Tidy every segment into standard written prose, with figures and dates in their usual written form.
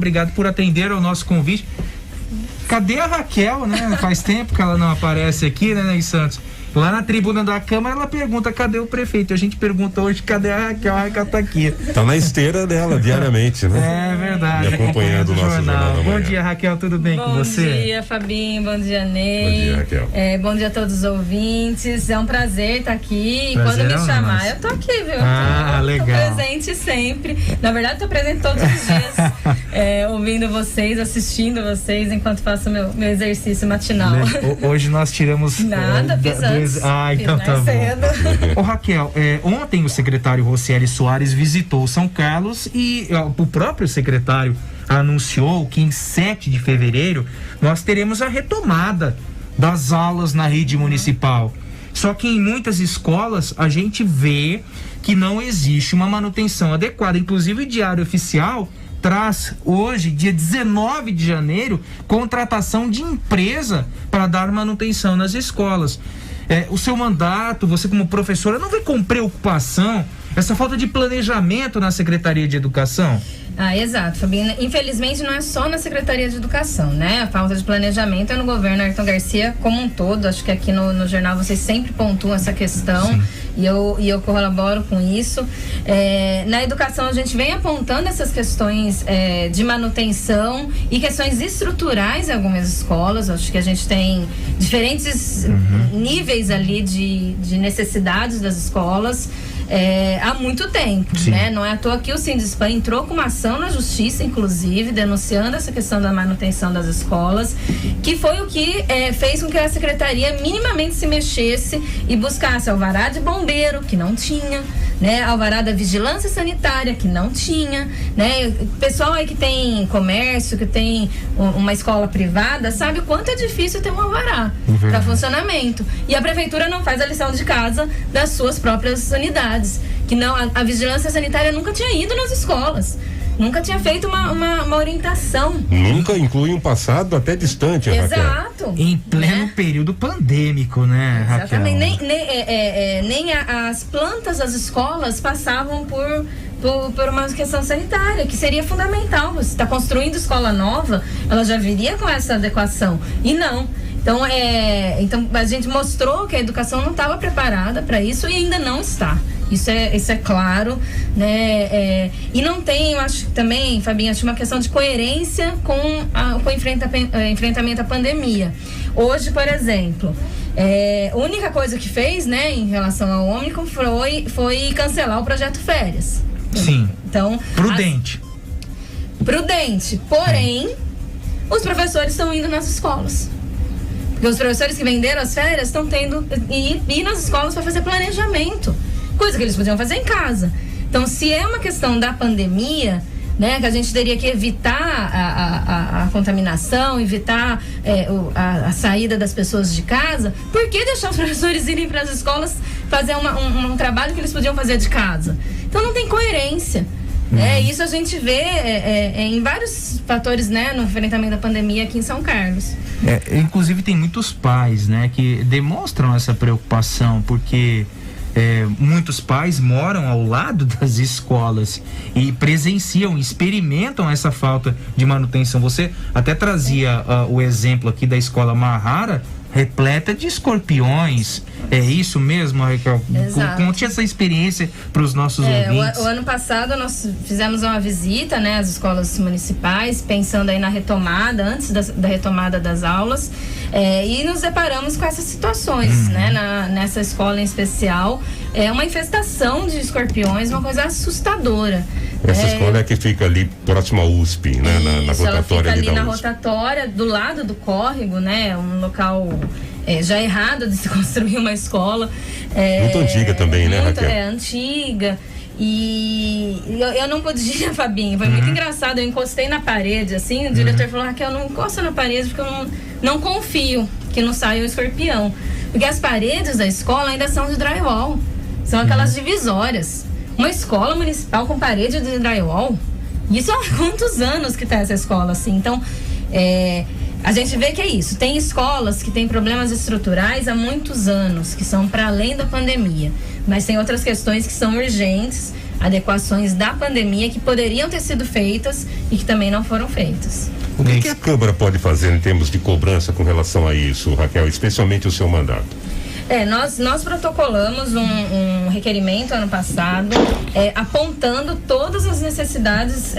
Obrigado por atender ao nosso convite. Cadê a Raquel, né? Faz tempo que ela não aparece aqui, né, em Santos? Lá na tribuna da Câmara, ela pergunta, cadê o prefeito? A gente pergunta hoje, cadê a Raquel tá aqui. Tá na esteira dela, diariamente, né? É verdade. Me acompanhando o nosso Jornal da Manhã. Bom dia, Raquel, tudo bem com você? Bom dia, Fabinho, bom dia, Ney. Bom dia, Raquel. Bom dia a todos os ouvintes, é um prazer estar aqui. Prazer Quando me chamar, nosso. eu tô aqui, viu? Legal. Tô presente sempre. Na verdade, tô presente todos os dias, ouvindo vocês, assistindo vocês, enquanto faço meu exercício matinal. Hoje nós tiramos... Nada, fiz antes. Então tá bom. Ô Raquel, ontem o secretário Rocieli Soares visitou São Carlos e o próprio secretário anunciou que em 7 de fevereiro nós teremos a retomada das aulas na rede municipal. Só que em muitas escolas a gente vê que não existe uma manutenção adequada. Inclusive o Diário Oficial traz hoje, dia 19 de janeiro, contratação de empresa para dar manutenção nas escolas. O seu mandato, você como professora, não vê com preocupação essa falta de planejamento na Secretaria de Educação? Exato, Fabinho. Infelizmente não é só na Secretaria de Educação, né? A falta de planejamento é no governo Ayrton Garcia como um todo. Acho que aqui no jornal vocês sempre pontuam essa questão. E eu colaboro com isso. Na educação a gente vem apontando essas questões de manutenção e questões estruturais em algumas escolas. Acho que a gente tem diferentes níveis ali de necessidades das escolas há muito tempo, né? Não é à toa que o Sinduspan entrou com uma ação na justiça, inclusive, denunciando essa questão da manutenção das escolas, que foi o que fez com que a secretaria minimamente se mexesse e buscasse alvará de bombeiro, que não tinha, né? Alvará da vigilância sanitária, que não tinha, né? Pessoal aí que tem comércio, que tem uma escola privada, sabe o quanto é difícil ter um alvará para funcionamento. E a prefeitura não faz a lição de casa das suas próprias unidades. Que não, a vigilância sanitária nunca tinha ido nas escolas, nunca tinha feito uma orientação. Nunca inclui um passado até distante, Raquel. Exato. Em pleno período pandêmico, né, Raquel? Exatamente. Nem as plantas das escolas passavam por uma questão sanitária, que seria fundamental. Você está construindo escola nova, ela já viria com essa adequação. E não. Então a gente mostrou que a educação não estava preparada para isso e ainda não está. Isso é claro, né? E não tem, eu acho também, Fabinho, acho uma questão de coerência com o enfrentamento à pandemia. Hoje, por exemplo, a única coisa que fez, né, em relação ao Ômicron foi cancelar o projeto Férias. Sim. Então, prudente. Porém, os professores estão indo nas escolas. Porque os professores que venderam as férias estão tendo ir nas escolas para fazer planejamento, coisa que eles podiam fazer em casa. Então, se é uma questão da pandemia, né, que a gente teria que evitar a contaminação, evitar a saída das pessoas de casa, por que deixar os professores irem para as escolas fazer um trabalho que eles podiam fazer de casa? Então, não tem coerência. Isso a gente vê em vários fatores, né, no enfrentamento da pandemia aqui em São Carlos. Inclusive tem muitos pais, né, que demonstram essa preocupação, porque muitos pais moram ao lado das escolas e presenciam, experimentam essa falta de manutenção. Você até trazia o exemplo aqui da escola Mahara, repleta de escorpiões. É isso mesmo, Raquel? Conte essa experiência para os nossos ouvintes. O ano passado nós fizemos uma visita, né, às escolas municipais, pensando aí na retomada, antes da retomada das aulas, e nos deparamos com essas situações, né, nessa escola em especial. É uma infestação de escorpiões, uma coisa assustadora. Essa escola é que fica ali próximo à USP, né? Na rotatória ela fica ali na USP. Rotatória, do lado do córrego, né? Um local já errado de se construir uma escola. Muito antiga também, né, Raquel? Antiga. E eu não podia, Fabinho, foi muito engraçado. Eu encostei na parede, assim, o diretor falou: Raquel, não encosta na parede porque eu não confio que não saia o escorpião. Porque as paredes da escola ainda são de drywall, são aquelas divisórias. Uma escola municipal com parede de drywall, isso há quantos anos que tá essa escola assim? Então, a gente vê que é isso. Tem escolas que têm problemas estruturais há muitos anos, que são para além da pandemia, mas tem outras questões que são urgentes. adequações da pandemia que poderiam ter sido feitas e que também não foram feitas. O que a Câmara pode fazer em termos de cobrança com relação a isso, Raquel, especialmente o seu mandato? Nós protocolamos um requerimento ano passado, apontando todas as necessidades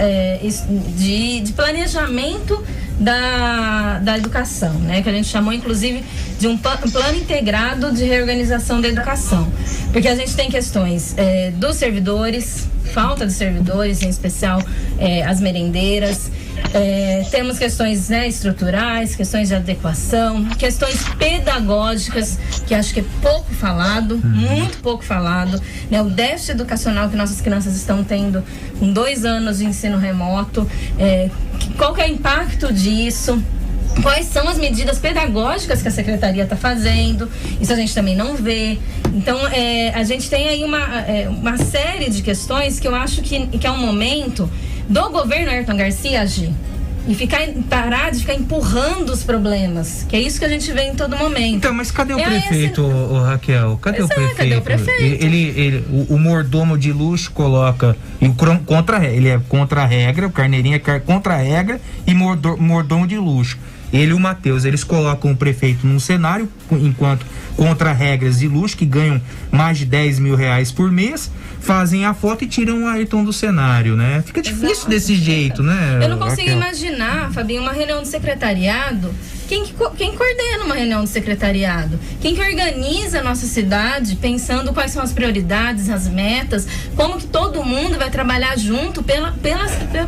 de planejamento da educação, né? Que a gente chamou inclusive de um plano integrado de reorganização da educação, porque a gente tem questões dos servidores, falta de servidores, em especial as merendeiras, temos questões estruturais, questões de adequação, questões pedagógicas, que acho que é pouco falado, muito pouco falado, né? O déficit educacional que nossas crianças estão tendo com 2 anos de ensino remoto, qual que é o impacto disso? Quais são as medidas pedagógicas que a Secretaria está fazendo? Isso a gente também não vê. Então, a gente tem aí uma série de questões que eu acho que é um momento do governo Ayrton Garcia agir e parar de ficar empurrando os problemas, que é isso que a gente vê em todo momento. Então, mas cadê o prefeito, Raquel? Cadê o prefeito? Cadê o prefeito? O mordomo de luxo coloca, ele é contra a regra, o Carneirinho é contra a regra e mordomo de luxo. Ele e o Matheus, eles colocam o prefeito num cenário, enquanto contra regras de luxo, que ganham mais de 10 mil reais por mês, fazem a foto e tiram o Ayrton do cenário, né? Fica difícil desse jeito, né? Eu não consigo imaginar, Fabinho, uma reunião de secretariado. Quem coordena uma reunião de secretariado? Quem que organiza a nossa cidade, pensando quais são as prioridades, as metas, como que todo mundo vai trabalhar junto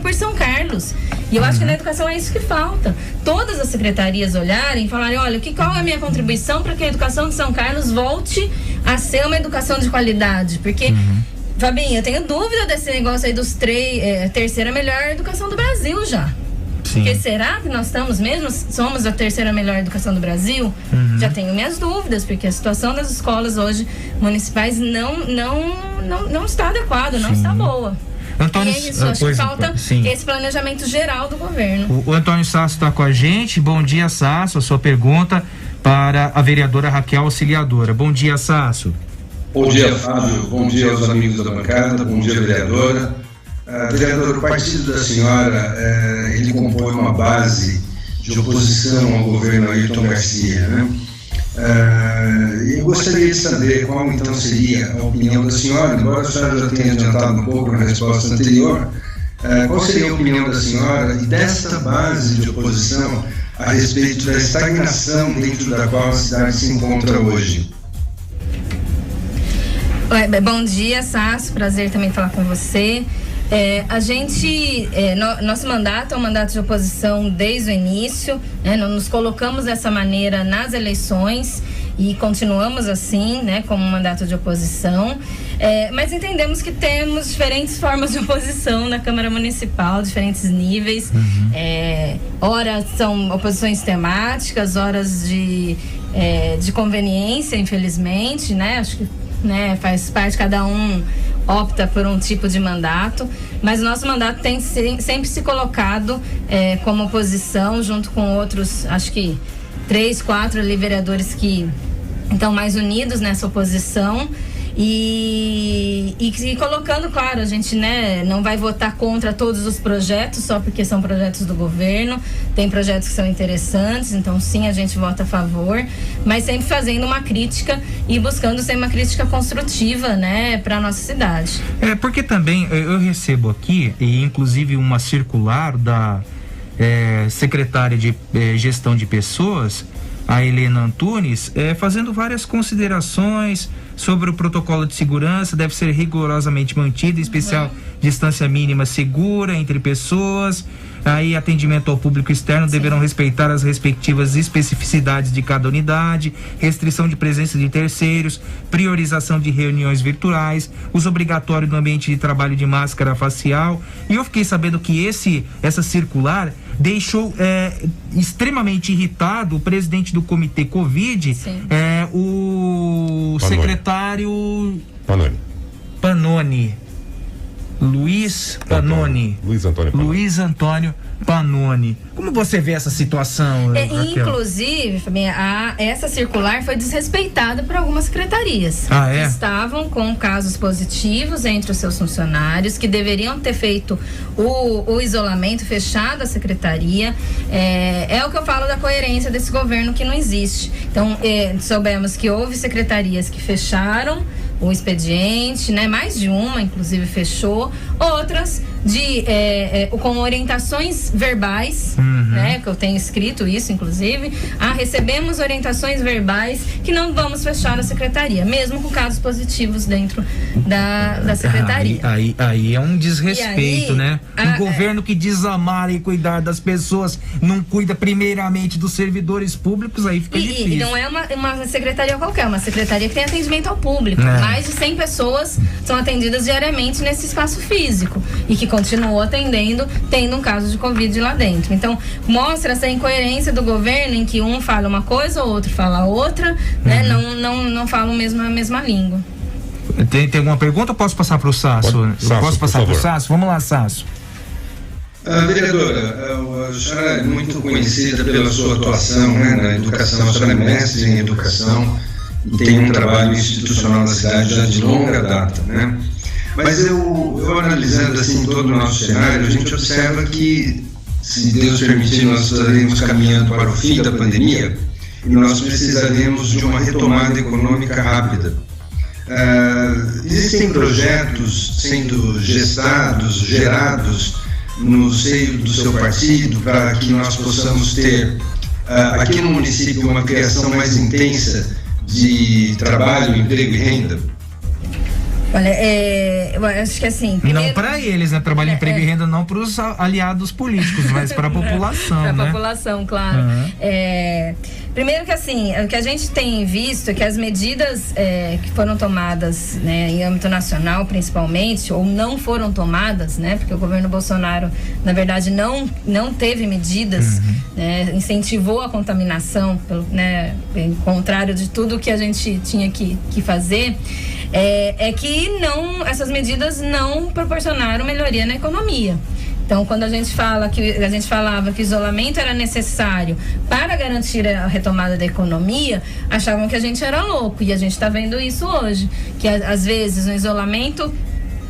por São Carlos? E eu acho que na educação é isso que falta. Todas as secretarias olharem e falarem, olha, qual é a minha contribuição para que a educação de São Carlos volte a ser uma educação de qualidade? Porque, Fabinho, eu tenho dúvida desse negócio aí dos terceira melhor educação do Brasil já. Sim. Porque será que nós somos a terceira melhor educação do Brasil? Já tenho minhas dúvidas, porque a situação das escolas hoje municipais não está adequada, não está boa. Antônio, e é isso, acho que falta esse planejamento geral do governo. O Antônio Sasso está com a gente. Bom dia, Sasso. A sua pergunta para a vereadora Raquel Auxiliadora. Bom dia, Sasso. Bom dia, Fábio. Bom dia aos amigos da bancada. Bom dia, vereadora. Vereador, o partido da senhora, ele compõe uma base de oposição ao governo Ayrton Garcia, né? Eu gostaria de saber qual então seria a opinião da senhora, embora a senhora já tenha adiantado um pouco na resposta anterior, qual seria a opinião da senhora e desta base de oposição a respeito da estagnação dentro da qual a cidade se encontra hoje? Bom dia, Sasso, prazer também falar com você. Nosso mandato é um mandato de oposição desde o início, né? Nos colocamos dessa maneira nas eleições e continuamos assim, né, como um mandato de oposição, mas entendemos que temos diferentes formas de oposição na Câmara Municipal, diferentes níveis, horas são oposições temáticas, horas de conveniência, infelizmente, né, acho que faz parte, cada um opta por um tipo de mandato, mas o nosso mandato tem sempre se colocado como oposição, junto com outros, acho que 3, 4 ali vereadores que estão mais unidos nessa oposição e colocando, claro, a gente não vai votar contra todos os projetos só porque são projetos do governo, tem projetos que são interessantes, então sim, a gente vota a favor, mas sempre fazendo uma crítica e buscando ser uma crítica construtiva, né, para a nossa cidade. Porque também eu recebo aqui, e inclusive uma circular da secretária de Gestão de Pessoas, a Helena Antunes, fazendo várias considerações sobre o protocolo de segurança, deve ser rigorosamente mantido, em especial distância mínima segura entre pessoas, aí atendimento ao público externo deverão respeitar as respectivas especificidades de cada unidade, restrição de presença de terceiros, priorização de reuniões virtuais, uso obrigatório no ambiente de trabalho de máscara facial. E eu fiquei sabendo que essa circular deixou extremamente irritado o presidente do comitê Covid, o secretário Panoni. Luiz Pannoni. Luiz Antônio Pannoni. Como você vê essa situação, Raquel? Inclusive, essa circular foi desrespeitada por algumas secretarias. Que estavam com casos positivos entre os seus funcionários, que deveriam ter feito o isolamento, fechado a secretaria. É o que eu falo da coerência desse governo que não existe. Então, soubemos que houve secretarias que fecharam o expediente, né? Mais de uma, inclusive, fechou. Outras com orientações verbais, né? Que eu tenho escrito isso, inclusive. Recebemos orientações verbais que não vamos fechar a secretaria, mesmo com casos positivos dentro da secretaria. Aí é um desrespeito, né? Um governo que diz amar e cuidar das pessoas, não cuida primeiramente dos servidores públicos, aí fica difícil. E não é uma secretaria qualquer, uma secretaria que tem atendimento ao público. Mais de 100 pessoas são atendidas diariamente nesse espaço físico e que continuou atendendo, tendo um caso de Covid lá dentro. Então, mostra essa incoerência do governo em que um fala uma coisa, o outro fala outra, né? Não falam a mesma língua. Tem alguma pergunta ou posso passar para o Sasso? Posso passar para o Sasso? Vamos lá, Sasso. Vereadora, a senhora é muito conhecida pela sua atuação, né, na educação. A senhora é mestre em educação e tem um trabalho institucional na cidade já de longa data, né? Mas eu analisando assim todo o nosso cenário, a gente observa que, se Deus permitir, nós estaremos caminhando para o fim da pandemia e nós precisaremos de uma retomada econômica rápida. Existem projetos sendo gerados no seio do seu partido para que nós possamos ter aqui no município uma criação mais intensa de trabalho, emprego e renda? Olha, eu acho que assim... Não para eles, né? Trabalho, emprego e renda não para os aliados políticos, mas para a população, para né? a população, claro. Primeiro que assim, o que a gente tem visto é que as medidas que foram tomadas, né, em âmbito nacional principalmente, ou não foram tomadas, né? Porque o governo Bolsonaro, na verdade, não teve medidas, né, incentivou a contaminação, né, em contrário de tudo que a gente tinha que fazer. Que essas medidas não proporcionaram melhoria na economia. Então, quando a gente falava que o isolamento era necessário para garantir a retomada da economia, achavam que a gente era louco. E a gente está vendo isso hoje, que às vezes um isolamento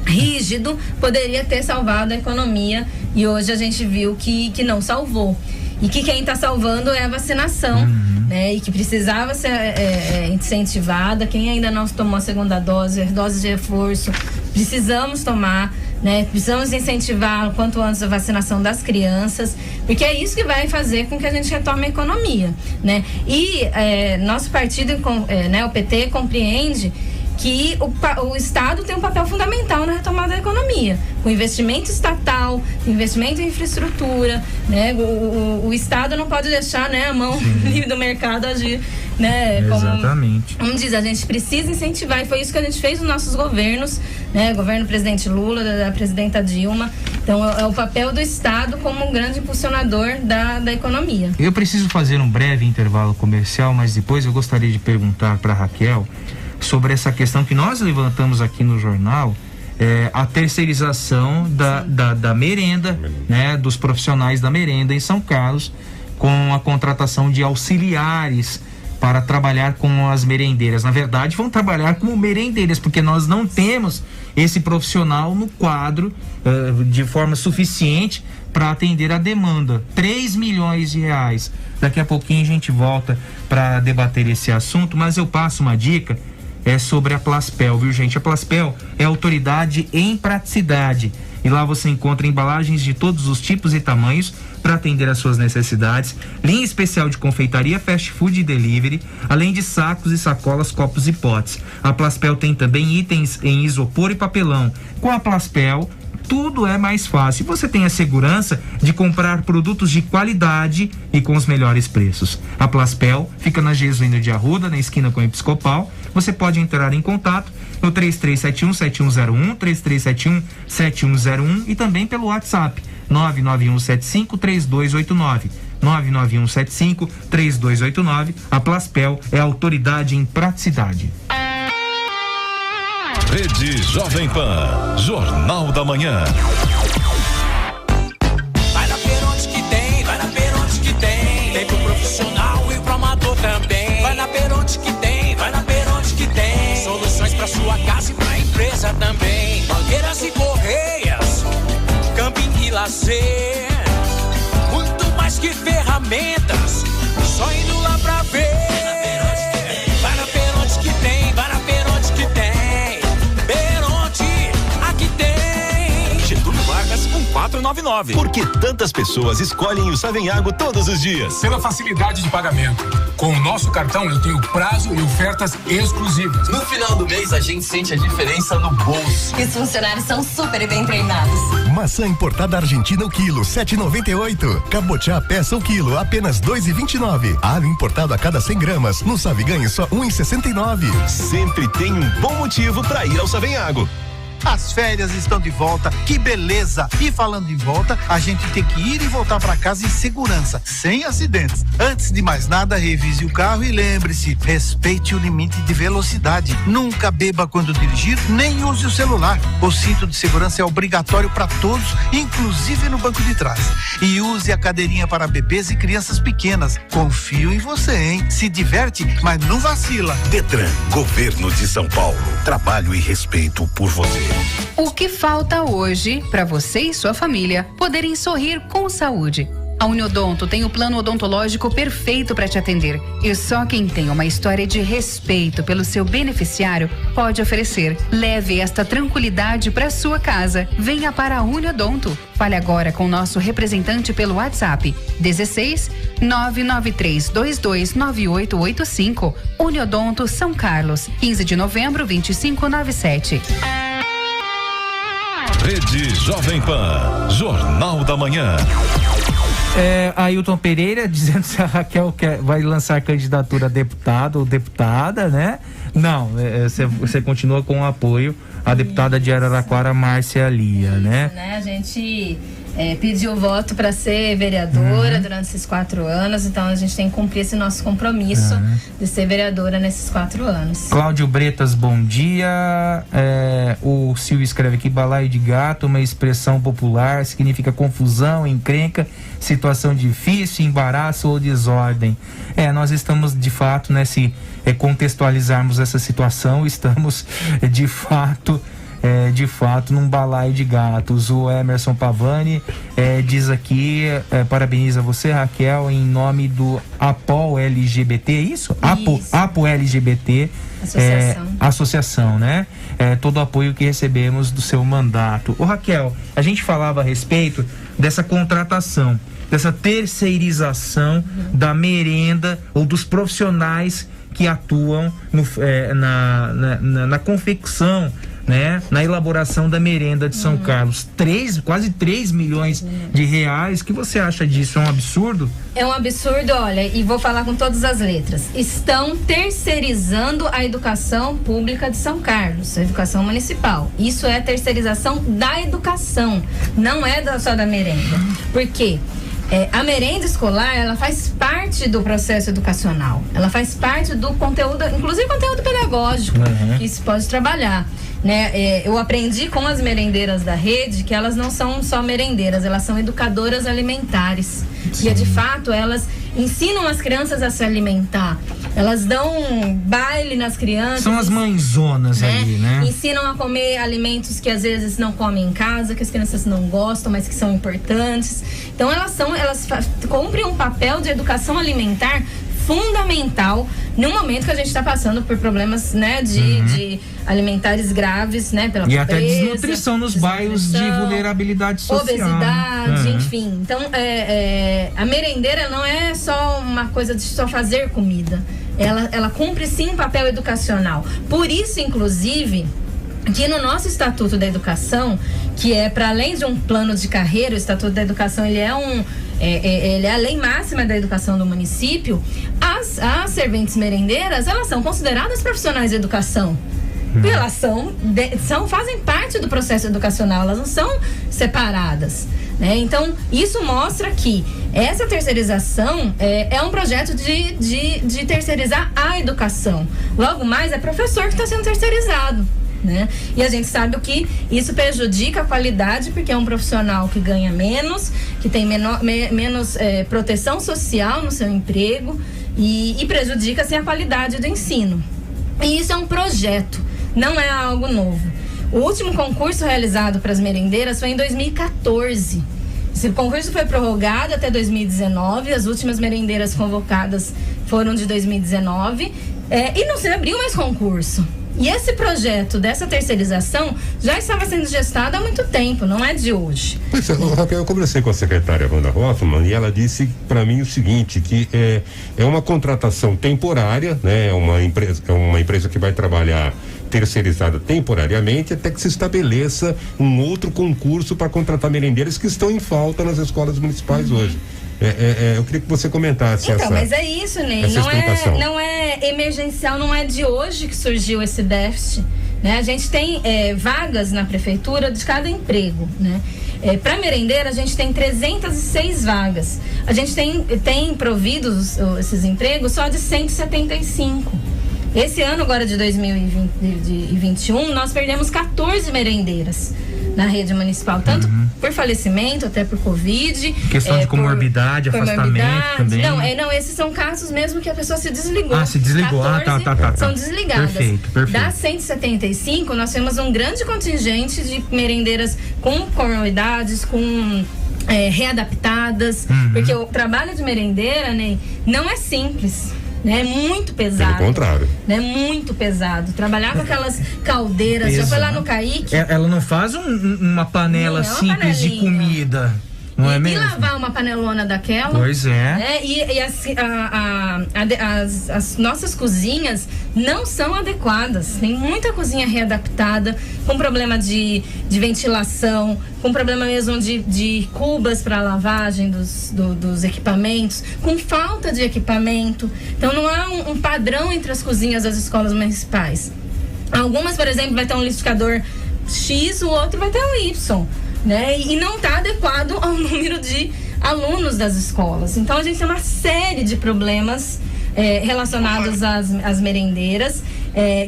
rígido poderia ter salvado a economia, e hoje a gente viu que não salvou. E que quem está salvando é a vacinação, né? E que precisava ser incentivada. Quem ainda não tomou a segunda dose de reforço, precisamos tomar, né? Precisamos incentivar o quanto antes a vacinação das crianças, porque é isso que vai fazer com que a gente retome a economia, né? E nosso partido, né, o PT, compreende que o Estado tem um papel fundamental na retomada da economia, com investimento estatal, investimento em infraestrutura, né? O Estado não pode deixar, né, a mão livre do mercado agir, né? Exatamente. Como diz, a gente precisa incentivar, e foi isso que a gente fez nos nossos governos, né? Governo do presidente Lula, da presidenta Dilma. Então, é o papel do Estado como um grande impulsionador da economia. Eu preciso fazer um breve intervalo comercial, mas depois eu gostaria de perguntar para a Raquel sobre essa questão que nós levantamos aqui no jornal, a terceirização da merenda, né, dos profissionais da merenda em São Carlos, com a contratação de auxiliares para trabalhar com as merendeiras. Na verdade, vão trabalhar como merendeiras, porque nós não temos esse profissional no quadro de forma suficiente para atender a demanda. 3 milhões de reais. Daqui a pouquinho a gente volta para debater esse assunto, mas eu passo uma dica sobre a Plaspel, viu, gente? A Plaspel é autoridade em praticidade, e lá você encontra embalagens de todos os tipos e tamanhos para atender às suas necessidades, linha especial de confeitaria, fast food e delivery, além de sacos e sacolas, copos e potes. A Plaspel tem também itens em isopor e papelão. Com a Plaspel, tudo é mais fácil. Você tem a segurança de comprar produtos de qualidade e com os melhores preços. A Plaspel fica na Jesuíno de Arruda, na esquina com o Episcopal. Você pode entrar em contato no 3371-7101, 3371-7101 e também pelo WhatsApp 99175-3289. 99175-3289. A Plaspel é autoridade em praticidade. Rede Jovem Pan, Jornal da Manhã. Vai na Peronte que tem, vai na Peronte que tem. Tem pro profissional e pro amador também. Vai na Peronte que tem, vai na Peronte que tem. Soluções pra sua casa e pra empresa também. Mangueiras e correias, camping e lazer. Muito mais que ferramentas, só indo lá pra ver. Vai na Peronte que tem, vai na Peronte que tem. Peronte, aqui tem. Getúlio Vargas, 1499. Por que tantas pessoas escolhem o Savenhago todos os dias? Pela facilidade de pagamento. Com o nosso cartão eu tenho prazo e ofertas exclusivas. No final do mês a gente sente a diferença no bolso. E os funcionários são super bem treinados. Maçã importada argentina o quilo, 7,98. Cabotiá peça o quilo, apenas 2,29. Alho importado a cada 100 gramas, no Save Ganhe só 1,69. Sempre tem um bom motivo para ir ao Savenhago. As férias estão de volta, que beleza! E falando em volta, a gente tem que ir e voltar para casa em segurança, sem acidentes. Antes de mais nada, revise o carro e lembre-se, respeite o limite de velocidade. Nunca beba quando dirigir, nem use o celular. O cinto de segurança é obrigatório para todos, inclusive no banco de trás. E use a cadeirinha para bebês e crianças pequenas. Confio em você, hein? Se diverte, mas não vacila. Detran, Governo de São Paulo. Trabalho e respeito por você. O que falta hoje para você e sua família poderem sorrir com saúde? A Uniodonto tem o plano odontológico perfeito para te atender. E só quem tem uma história de respeito pelo seu beneficiário pode oferecer. Leve esta tranquilidade para sua casa. Venha para a Uniodonto. Fale agora com o nosso representante pelo WhatsApp 16 993 22 9885. Uniodonto São Carlos, 15 de novembro 2597. Rede Jovem Pan, Jornal da Manhã. Ailton Pereira dizendo se a Raquel vai lançar candidatura a deputado ou deputada, né? Não, você continua com o apoio à deputada de Araraquara, Márcia Lia, né? A gente pediu voto para ser vereadora durante esses 4 anos, então a gente tem que cumprir esse nosso compromisso de ser vereadora nesses 4 anos. Cláudio Bretas, bom dia. O Silvio escreve aqui: balaio de gato, uma expressão popular, significa confusão, encrenca, situação difícil, embaraço ou desordem. Nós estamos de fato, né, se contextualizarmos essa situação, estamos de fato num balaio de gatos. O Emerson Pavani diz aqui, parabeniza você, Raquel, em nome do APOL LGBT, é isso? APO LGBT Associação, né? Todo o apoio que recebemos do seu mandato. Ô Raquel, a gente falava a respeito dessa contratação, dessa terceirização da merenda ou dos profissionais que atuam na confecção, né, na elaboração da merenda de São Carlos. Quase 3 milhões de reais. O que você acha disso? É um absurdo? É um absurdo, olha, e vou falar com todas as letras. Estão terceirizando a educação pública de São Carlos, a educação municipal. Isso é terceirização da educação, não é só da merenda. Por quê? A merenda escolar, ela faz parte do processo educacional. Ela faz parte do conteúdo, inclusive conteúdo pedagógico, que se pode trabalhar. Né? Eu aprendi com as merendeiras da rede que elas não são só merendeiras, elas são educadoras alimentares. Sim. E de fato elas ensinam as crianças a se alimentar. Elas dão baile nas crianças. São as mãezonas, né? Ali, né? Ensinam a comer alimentos que às vezes não comem em casa, que as crianças não gostam, mas que são importantes. Então elas cumprem um papel de educação alimentar fundamental no momento que a gente está passando por problemas, né, de alimentares graves, né, pela pobreza, até desnutrição nos bairros de vulnerabilidade social, obesidade, enfim. Então a merendeira não é só uma coisa de só fazer comida, ela cumpre sim um papel educacional. Por isso, inclusive, que no nosso Estatuto da Educação, que é para além de um plano de carreira, o Estatuto da Educação ele é a lei máxima da educação do município. As serventes merendeiras, elas são consideradas profissionais de educação. Elas fazem parte do processo educacional, elas não são separadas, né? Então, isso mostra que essa terceirização é um projeto de terceirizar a educação. Logo mais, é professor que está sendo terceirizado. né? E a gente sabe o que isso prejudica a qualidade, porque é um profissional que ganha menos, que tem menos proteção social no seu emprego e prejudica assim, a qualidade do ensino. E isso é um projeto, não é algo novo. O último concurso realizado para as merendeiras foi em 2014. Esse concurso foi prorrogado até 2019, as últimas merendeiras convocadas foram de 2019, e não se abriu mais concurso. E esse projeto dessa terceirização já estava sendo gestado há muito tempo, não é de hoje. Pois é, Raquel, eu conversei com a secretária Wanda Hoffmann e ela disse para mim o seguinte, que é uma contratação temporária, né? É uma empresa que vai trabalhar terceirizada temporariamente até que se estabeleça um outro concurso para contratar merendeiras que estão em falta nas escolas municipais hoje. Eu queria que você comentasse então, mas é isso, Ney. Não é emergencial, não é de hoje que surgiu esse déficit, né? A gente tem vagas na prefeitura de cada emprego, né? Para merendeira, a gente tem 306 vagas. A gente tem providos esses empregos só de 175. Esse ano, agora de 2021, nós perdemos 14 merendeiras na rede municipal, tanto por falecimento, até por Covid. Questão de comorbidade, afastamento também. Não, esses são casos mesmo que a pessoa se desligou. Se desligou. 14 tá. São desligadas. Perfeito. Das 175, nós temos um grande contingente de merendeiras com comorbidades, com readaptadas, porque o trabalho de merendeira, né, não é simples. É muito pesado. Pelo contrário. É muito pesado. Trabalhar com aquelas caldeiras. Já foi lá no Caique. Ela não faz uma panela simples de comida. Não é mesmo? E lavar uma panelona daquela. Pois é. E as nossas cozinhas não são adequadas. Tem muita cozinha readaptada, com problema de ventilação, com problema mesmo de cubas para lavagem dos equipamentos, com falta de equipamento. Então não há um padrão entre as cozinhas das escolas municipais. Algumas, por exemplo, vai ter um liquidificador X, o outro vai ter um Y. Né? E não está adequado ao número de alunos das escolas. Então a gente tem uma série de problemas relacionados às merendeiras,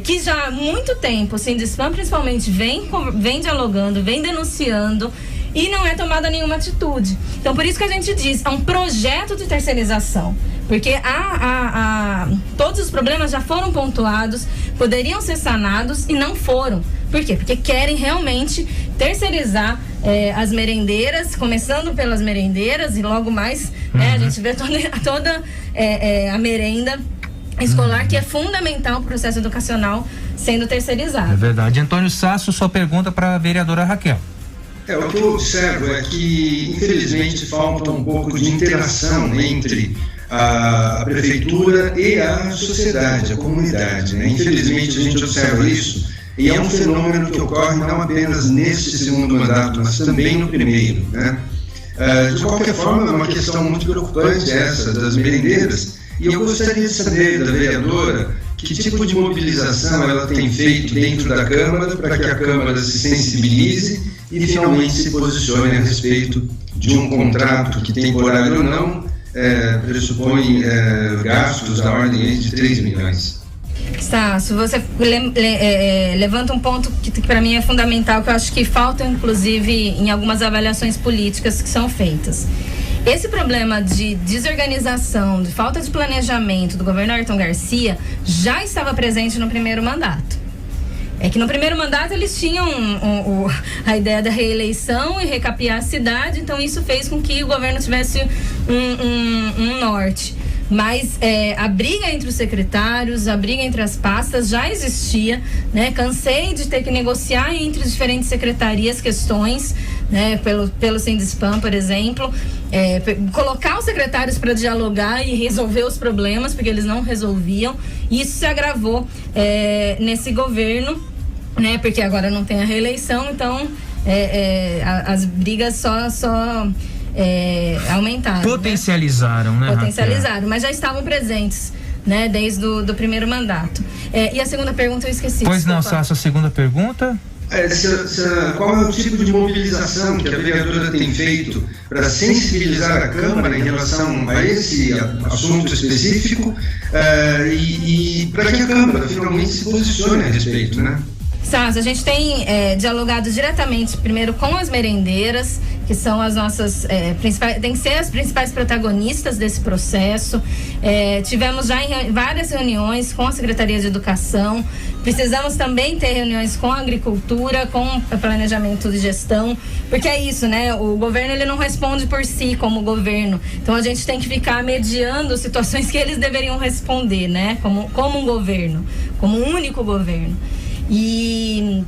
que já há muito tempo o Sindispam principalmente vem dialogando, vem denunciando e não é tomada nenhuma atitude. Então por isso que a gente diz, é um projeto de terceirização, porque todos os problemas já foram pontuados, poderiam ser sanados e não foram. Por quê? Porque querem realmente terceirizar as merendeiras, começando pelas merendeiras e logo mais, né, a gente vê toda a merenda escolar, que é fundamental para o processo educacional, sendo terceirizado. É verdade. Antônio Sasso, sua pergunta para a vereadora Raquel. O que eu observo é que, infelizmente, falta um pouco de interação entre a prefeitura e a sociedade, a comunidade, né? Infelizmente, a gente observa isso. E é um fenômeno que ocorre não apenas neste segundo mandato, mas também no primeiro, né? De qualquer forma, é uma questão muito preocupante essa das merendeiras. E eu gostaria de saber da vereadora que tipo de mobilização ela tem feito dentro da Câmara para que a Câmara se sensibilize e finalmente se posicione a respeito de um contrato que, temporário ou não, pressupõe gastos da ordem de 3 milhões. Sasso, você levanta um ponto que para mim é fundamental, que eu acho que falta inclusive em algumas avaliações políticas que são feitas. Esse problema de desorganização, de falta de planejamento do governo Ayrton Garcia já estava presente no primeiro mandato. É que no primeiro mandato eles tinham a ideia da reeleição e recapear a cidade, então isso fez com que o governo tivesse um norte. Mas a briga entre os secretários, a briga entre as pastas já existia, né? Cansei de ter que negociar entre as diferentes secretarias questões, né? Pelo Sindispam, por exemplo, colocar os secretários para dialogar e resolver os problemas, porque eles não resolviam. Isso se agravou nesse governo, né? Porque agora não tem a reeleição, então as brigas só aumentaram. Potencializaram, né? Potencializaram, mas já estavam presentes, né? Desde o primeiro mandato. E a segunda pergunta eu esqueci. Pois não, Sasso, a segunda pergunta? Qual é o tipo de mobilização que a vereadora tem feito para sensibilizar a Câmara em relação a esse assunto específico e para que a Câmara finalmente se posicione a respeito, né? Sás, a gente tem dialogado diretamente primeiro com as merendeiras, que são as nossas principais, tem que ser as principais protagonistas desse processo. Tivemos já várias reuniões com a Secretaria de Educação. Precisamos também ter reuniões com a agricultura, com o planejamento de gestão, porque é isso, né? O governo, ele não responde por si como governo. Então a gente tem que ficar mediando situações que eles deveriam responder, né? Como um governo, como um único governo. E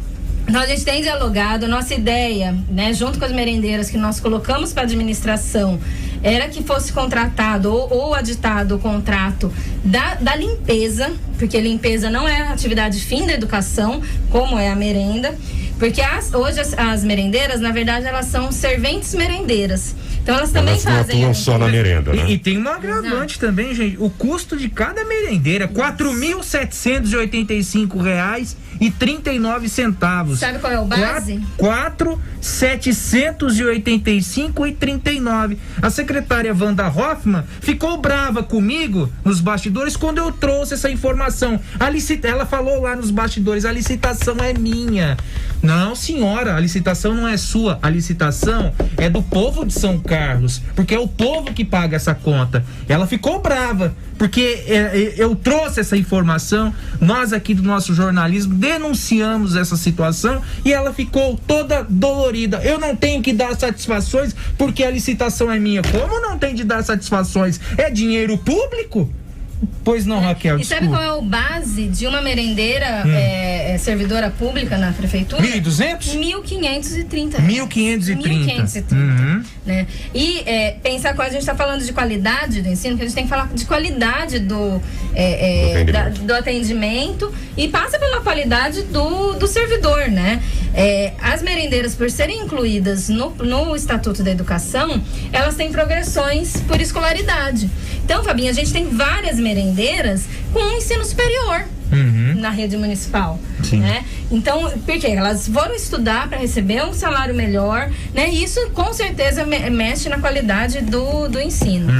então a gente tem dialogado. Nossa ideia, né, junto com as merendeiras que nós colocamos para a administração, era que fosse contratado ou aditado o contrato da limpeza, porque limpeza não é atividade fim da educação, como é a merenda, porque hoje as merendeiras, na verdade, elas são serventes merendeiras. Então elas também fazem. Não atuam só na merenda, né? E tem uma agravante também, gente. O custo de cada merendeira, R$ 4.785,39. Sabe qual é o base? 4.785,39. A secretária Wanda Hoffmann ficou brava comigo nos bastidores quando eu trouxe essa informação. Ela falou lá nos bastidores: a licitação é minha. Não, senhora, a licitação não é sua. A licitação é do povo de São Carlos, porque é o povo que paga essa conta. Ela ficou brava porque eu trouxe essa informação. Nós aqui do nosso jornalismo denunciamos essa situação e ela ficou toda dolorida. Eu não tenho que dar satisfações porque a licitação é minha. Como não tem de dar satisfações? É dinheiro público? Pois não, Raquel, e sabe qual é o base de uma merendeira servidora pública na prefeitura? 1.200? 1.530. 1.530. Né? E pensar que a gente está falando de qualidade do ensino, que a gente tem que falar de qualidade do atendimento e passa pela qualidade do servidor, né? As merendeiras, por serem incluídas no Estatuto da Educação, elas têm progressões por escolaridade. Então, Fabinho, a gente tem várias merendeiras com um ensino superior na rede municipal, né? Então, porque elas foram estudar para receber um salário melhor, né? E isso com certeza mexe na qualidade do ensino.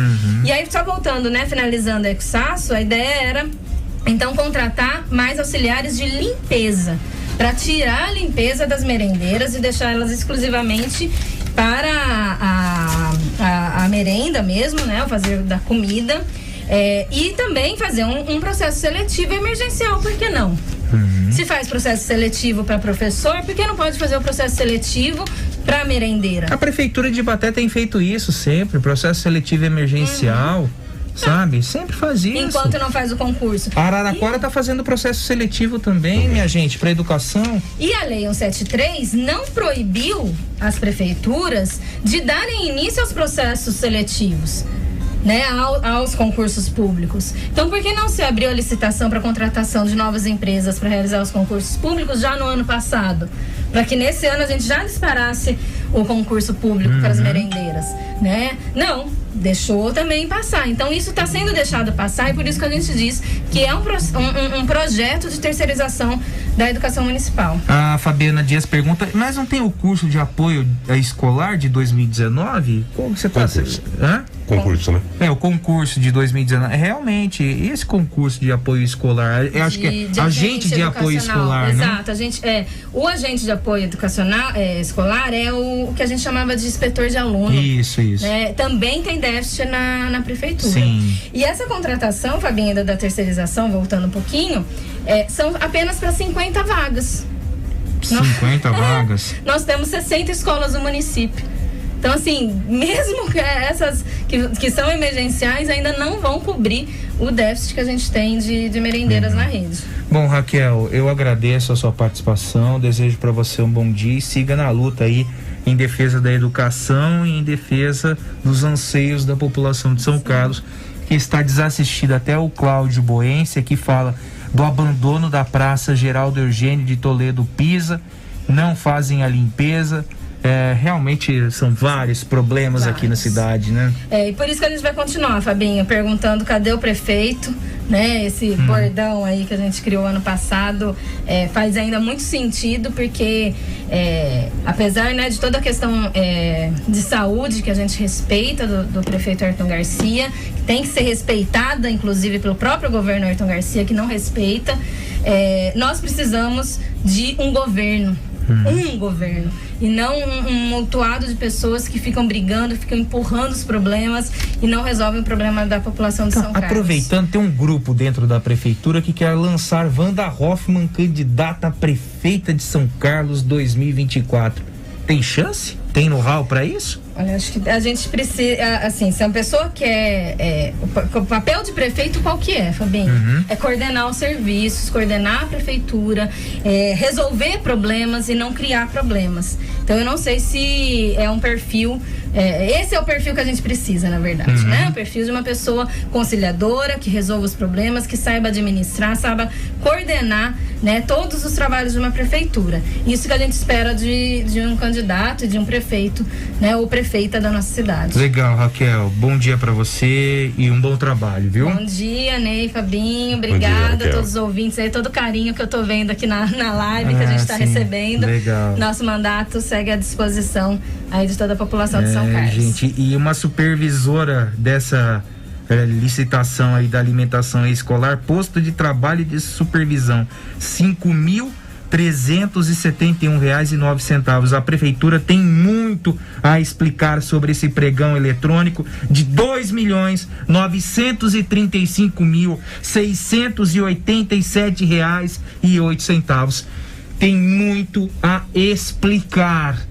E aí, só voltando, né? Finalizando a Exaço, a ideia era então contratar mais auxiliares de limpeza, para tirar a limpeza das merendeiras e deixar elas exclusivamente para a merenda mesmo, né? O fazer da comida. E também fazer um processo seletivo emergencial, por que não? Se faz processo seletivo para professor, por que não pode fazer o processo seletivo para merendeira? A Prefeitura de Ibaté tem feito isso sempre, processo seletivo emergencial. Sabe? Sempre faz isso. Enquanto não faz o concurso. A Araraquara tá fazendo processo seletivo também, minha gente, para educação. E a Lei 173 não proibiu as prefeituras de darem início aos processos seletivos, né, aos concursos públicos. Então, por que não se abriu a licitação para contratação de novas empresas para realizar os concursos públicos já no ano passado? Para que nesse ano a gente já disparasse o concurso público para as merendeiras, né? Não, deixou também passar. Então isso está sendo deixado passar e por isso que a gente diz que é um projeto de terceirização da educação municipal. A Fabiana Dias pergunta, mas não tem o curso de apoio escolar de 2019? Como você está... Concurso, né? O concurso de 2019. Realmente, esse concurso de apoio escolar, eu acho que é agente de apoio escolar, exato, né? O agente de apoio educacional escolar é o que a gente chamava de inspetor de aluno. Isso. Né? Também tem déficit na prefeitura. Sim. E essa contratação, Fabinha, da terceirização, voltando um pouquinho, são apenas para 50 vagas. 50 vagas? Nós temos 60 escolas no município. Então, assim, mesmo que essas que são emergenciais ainda não vão cobrir o déficit que a gente tem de merendeiras na rede. Bom, Raquel, eu agradeço a sua participação, desejo para você um bom dia e siga na luta aí em defesa da educação e em defesa dos anseios da população de São Carlos, que está desassistida. Até o Cláudio Boense que fala do abandono da Praça Geraldo Eugênio de Toledo Pisa, não fazem a limpeza, realmente são vários problemas aqui na cidade, né? E por isso que a gente vai continuar, Fabinho, perguntando cadê o prefeito, né? Esse bordão aí que a gente criou ano passado faz ainda muito sentido, porque apesar, né, de toda a questão de saúde que a gente respeita do prefeito Ayrton Garcia, que tem que ser respeitada, inclusive pelo próprio governo Ayrton Garcia, que não respeita, nós precisamos de um governo. Um governo, e não um montoado de pessoas que ficam brigando, ficam empurrando os problemas e não resolvem o problema da população de São Carlos. Aproveitando, tem um grupo dentro da prefeitura que quer lançar Wanda Hoffmann candidata a prefeita de São Carlos 2024. Tem chance? Tem know-how para isso? Olha, acho que a gente precisa, assim, se uma pessoa quer, o papel de prefeito qual que é, Fabinho? É coordenar os serviços, coordenar a prefeitura, resolver problemas e não criar problemas. Então eu não sei se é um perfil, esse é o perfil que a gente precisa, na verdade, né? O perfil de uma pessoa conciliadora, que resolva os problemas, que saiba administrar, saiba coordenar, né, todos os trabalhos de uma prefeitura. Isso que a gente espera de um candidato e de um prefeito, né, ou prefeita da nossa cidade. Legal, Raquel. Bom dia pra você e um bom trabalho, viu? Bom dia, Ney, Fabinho. Obrigada dia, a todos os ouvintes aí, todo o carinho que eu tô vendo aqui na live que a gente tá recebendo. Legal. Nosso mandato segue à disposição aí de toda a população de São Carlos. Gente, e uma supervisora dessa licitação aí da alimentação escolar, posto de trabalho de supervisão, R$5.371,09. A prefeitura tem muito a explicar sobre esse pregão eletrônico de R$2.935.687,08. Tem muito a explicar.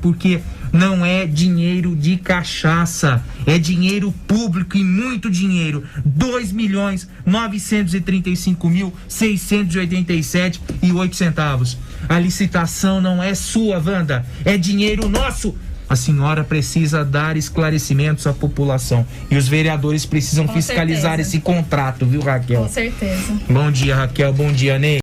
Porque não é dinheiro de cachaça, é dinheiro público e muito dinheiro. R$2.935.687,08. A licitação não é sua, Wanda, é dinheiro nosso. A senhora precisa dar esclarecimentos à população e os vereadores precisam fiscalizar esse contrato, viu, Raquel? Com certeza. Bom dia, Raquel. Bom dia, Ney.